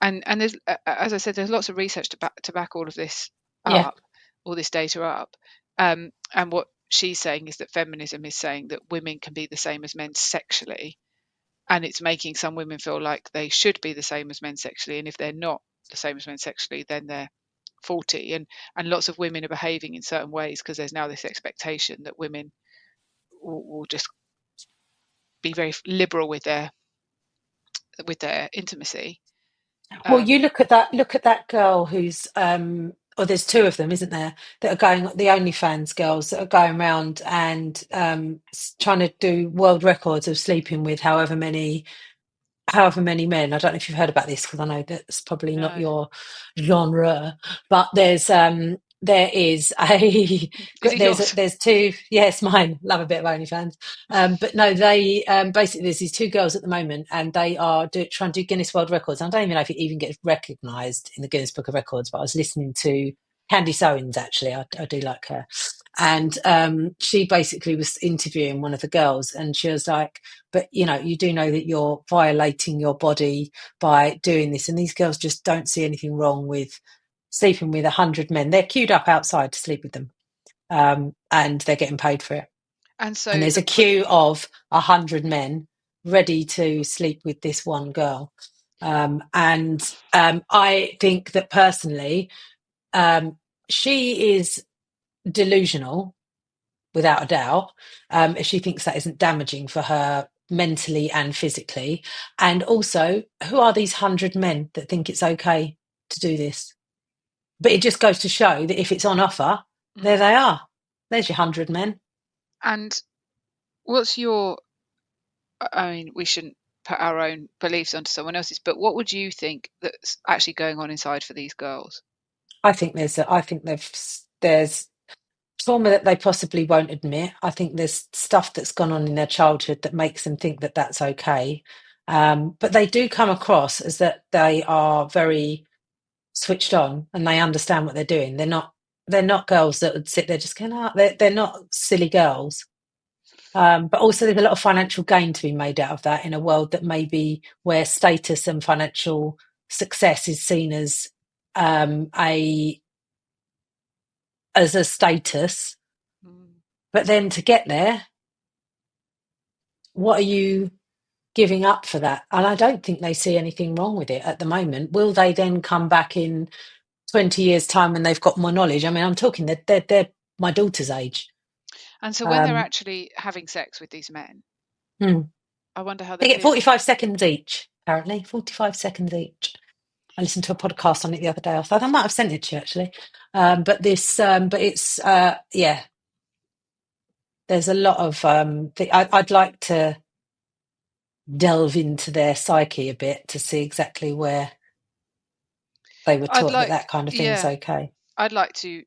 And there's, as I said, there's lots of research to back all of this yeah, up, all this data up. And what she's saying is that feminism is saying that women can be the same as men sexually, and it's making some women feel like they should be the same as men sexually, and if they're not the same as men sexually, then they're faulty. And lots of women are behaving in certain ways because there's now this expectation that women will just be very liberal with their intimacy. Well, you look at that girl who's or there's two of them, isn't there, that are going, the OnlyFans girls that are going around and trying to do world records of sleeping with however many men. I don't know if you've heard about this, because I know that's probably not No. your genre, but there is a Is it yours? there's two. Yes, mine. Love a bit of OnlyFans. But no, they basically, there's these two girls at the moment, and they are trying to do Guinness World Records. I don't even know if it even gets recognised in the Guinness Book of Records. But I was listening to Candy Sowens, actually. I do like her. And she basically was interviewing one of the girls, and she was like, but you do know that you're violating your body by doing this. And these girls just don't see anything wrong with sleeping with 100 men. They're queued up outside to sleep with them, and they're getting paid for it. And so And there's a queue of 100 men ready to sleep with this one girl. I think that personally, she is delusional, without a doubt, if she thinks that isn't damaging for her mentally and physically. And also, who are these 100 men that think it's okay to do this? But it just goes to show that if it's on offer, there they are. There's your 100 men. And what's your, I mean, we shouldn't put our own beliefs onto someone else's, but what would you think that's actually going on inside for these girls? I think there's trauma that they possibly won't admit. I think there's stuff that's gone on in their childhood that makes them think that that's okay. But they do come across as that they are very switched on and they understand what they're doing. They're not girls that would sit there just going, oh, they're not silly girls. But also there's a lot of financial gain to be made out of that in a world that maybe where status and financial success is seen as a status. But then to get there, what are you giving up for that? And I don't think they see anything wrong with it at the moment. Will they then come back in 20 years' time when they've got more knowledge? I mean, I'm talking that they're my daughter's age. And so when they're actually having sex with these men, I wonder how they they get feel. 45 seconds each, apparently. 45 seconds each. I listened to a podcast on it the other day. I thought I might have sent it to you actually. But it's yeah. There's a lot of I'd like to delve into their psyche a bit to see exactly where they were taught that kind of thing's okay. I'd like to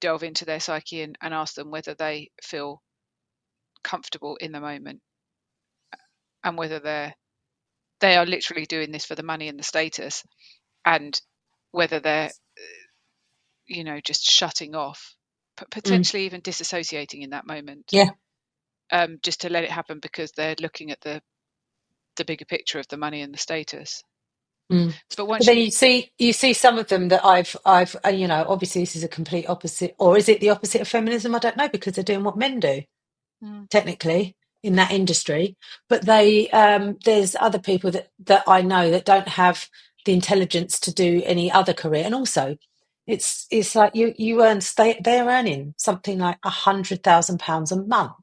delve into their psyche and ask them whether they feel comfortable in the moment, and whether they are literally doing this for the money and the status, and whether they're just shutting off, potentially even disassociating in that moment, just to let it happen because they're looking at the bigger picture of the money and the status. But then you see some of them that I've obviously this is a complete opposite, or is it the opposite of feminism? I don't know, because they're doing what men do technically in that industry. But there's other people that I know that don't have the intelligence to do any other career, and also it's like you earn they're earning something like £100,000 a month.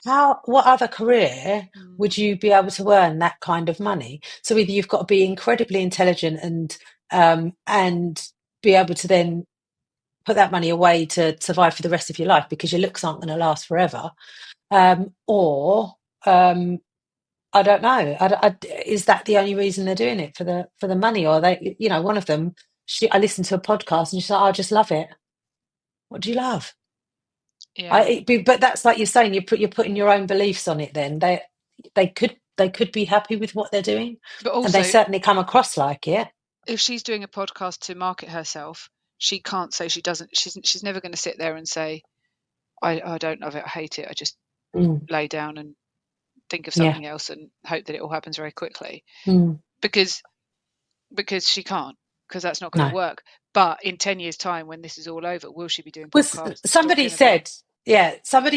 What other career would you be able to earn that kind of money? So either you've got to be incredibly intelligent and be able to then put that money away to survive for the rest of your life because your looks aren't going to last forever, or I don't know. Is that the only reason they're doing it, for the money? Or they, one of them, I listened to a podcast and she's like, "I just love it." What do you love? But that's like you're saying, you're putting your own beliefs on it. Then they could be happy with what they're doing, but also, and they certainly come across like it. If she's doing a podcast to market herself, she can't say she doesn't. She's never going to sit there and say, I don't love it, I hate it, I just lay down and think of something else and hope that it all happens very quickly, because she can't, because that's not going to work. But in 10 years' time, when this is all over, will she be doing podcasts? Somebody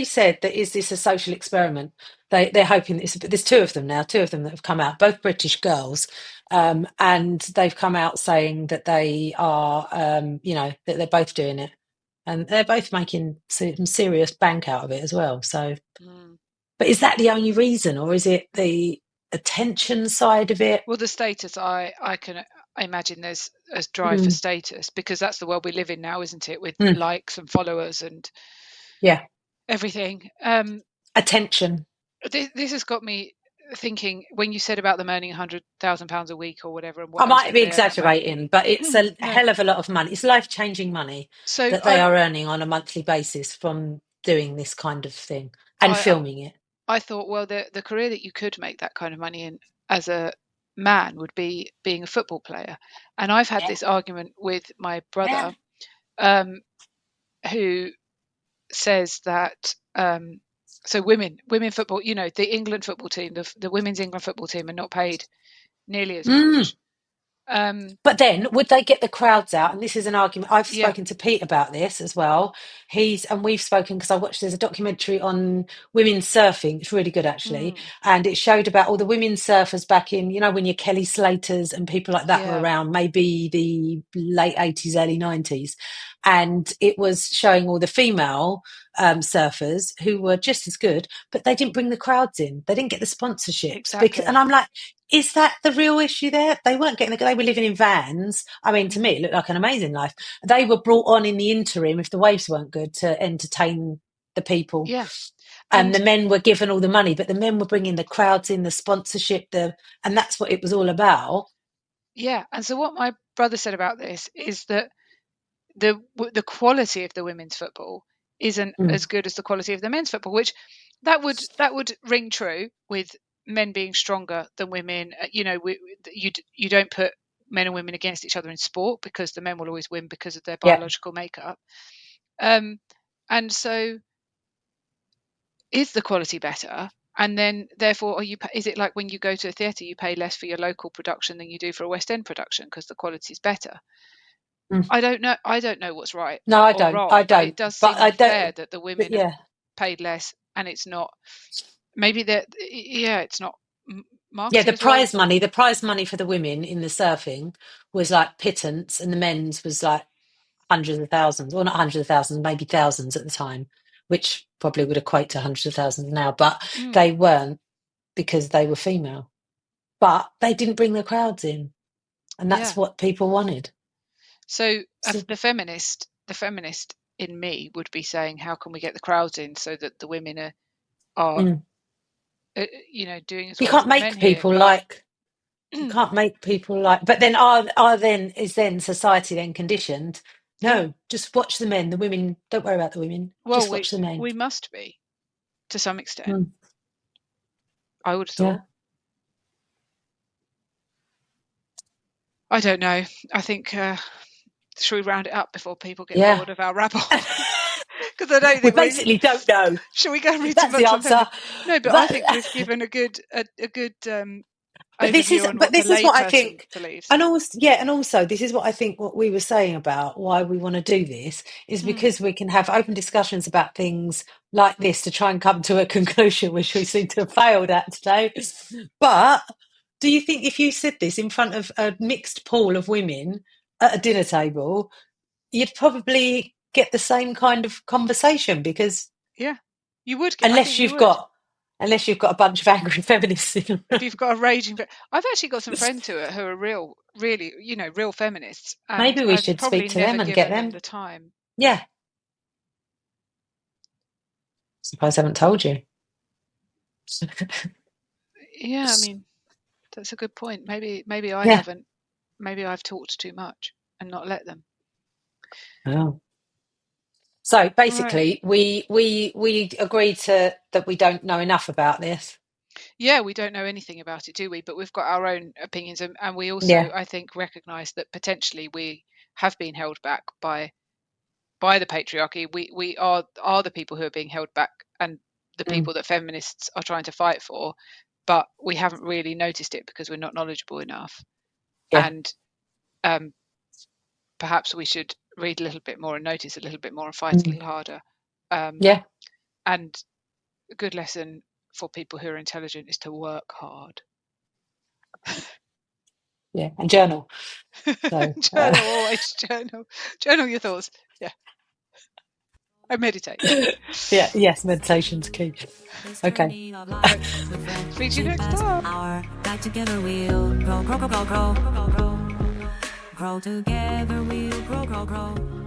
said that, is this a social experiment? They're hoping there's two of them that have come out, both British girls, and they've come out saying that they are that they're both doing it, and they're both making some serious bank out of it as well. So but is that the only reason, or is it the attention side of it? Well, the status, I can imagine there's a drive for status, because that's the world we live in now, isn't it? With likes and followers and everything. Attention. This has got me thinking, when you said about them earning £100,000 a week or whatever, and I might be exaggerating, but it's a hell of a lot of money. It's life-changing money that they are earning on a monthly basis from doing this kind of thing and filming it. I thought, well, the career that you could make that kind of money in as a man would be being a football player. And I've had this argument with my brother, who says that so women football, the England football team, the women's England football team, are not paid nearly as much. But then would they get the crowds out? And this is an argument. I've spoken to Pete about this as well. We've spoken, because there's a documentary on women's surfing. It's really good, actually. And it showed about all the women surfers back in, when your Kelly Slaters and people like that were around, maybe the late 80s, early 90s. And it was showing all the female surfers who were just as good, but they didn't bring the crowds in. They didn't get the sponsorships. Exactly. And I'm like, is that the real issue there? They weren't getting they were living in vans. I mean, to me, it looked like an amazing life. They were brought on in the interim, if the waves weren't good, to entertain the people. Yeah. And the men were given all the money, but the men were bringing the crowds in, the sponsorship, and that's what it was all about. Yeah. And so what my brother said about this is that the quality of the women's football isn't as good as the quality of the men's football, which that would ring true with men being stronger than women. You don't put men and women against each other in sport, because the men will always win because of their biological makeup. And so, is the quality better? And then, therefore, is it like when you go to a theatre, you pay less for your local production than you do for a West End production because the quality is better? I don't know what's right. No, I or don't. wrong, I don't. But it does seem unfair that the women are paid less, and it's not maybe that, it's not Yeah, marketed the as well. prize money for the women in the surfing was like pittance, and the men's was like hundreds of thousands, or not hundreds of thousands, maybe thousands at the time, which probably would equate to hundreds of thousands now. But they weren't, because they were female. But they didn't bring the crowds in, and that's what people wanted. So the feminist in me would be saying, how can we get the crowds in so that the women are doing as You well as can't the men make here? people like. You can't make people like. But then is society then conditioned? No, just watch the men. The women, don't worry about the women. Well, Just watch the men. we must be, to some extent. I would have thought. Yeah. I don't know. I think should we round it up before people get bored of our rabble? Because I don't think we basically don't know. Should we go read That's the answer. No, but I think we've given a good But overview on what the layperson believes. And also this is what I think. What we were saying about why we want to do this is because we can have open discussions about things like this to try and come to a conclusion, which we seem to have failed at today. But do you think if you said this in front of a mixed pool of women at a dinner table, you'd probably get the same kind of conversation? Because you would get, unless you've got a bunch of angry feminists. If you've got a raging, I've actually got some friends who are really, real feminists. And maybe we I've should probably speak to never them and given get them the time. Yeah. Suppose I haven't told you. Yeah, I mean, that's a good point. Maybe I haven't. Maybe I've talked too much and not let them. Oh. So basically, we agreed that we don't know enough about this. Yeah, we don't know anything about it, do we? But we've got our own opinions, and we also, I think, recognise that potentially we have been held back by the patriarchy. We are the people who are being held back, and the people that feminists are trying to fight for, but we haven't really noticed it because we're not knowledgeable enough. And perhaps we should read a little bit more and notice a little bit more and fight a little harder. And a good lesson for people who are intelligent is to work hard. And journal. So, always journal your thoughts. And meditate. Yes, meditation's key. Okay. Speak to you next time. Our back together we'll grow together we'll grow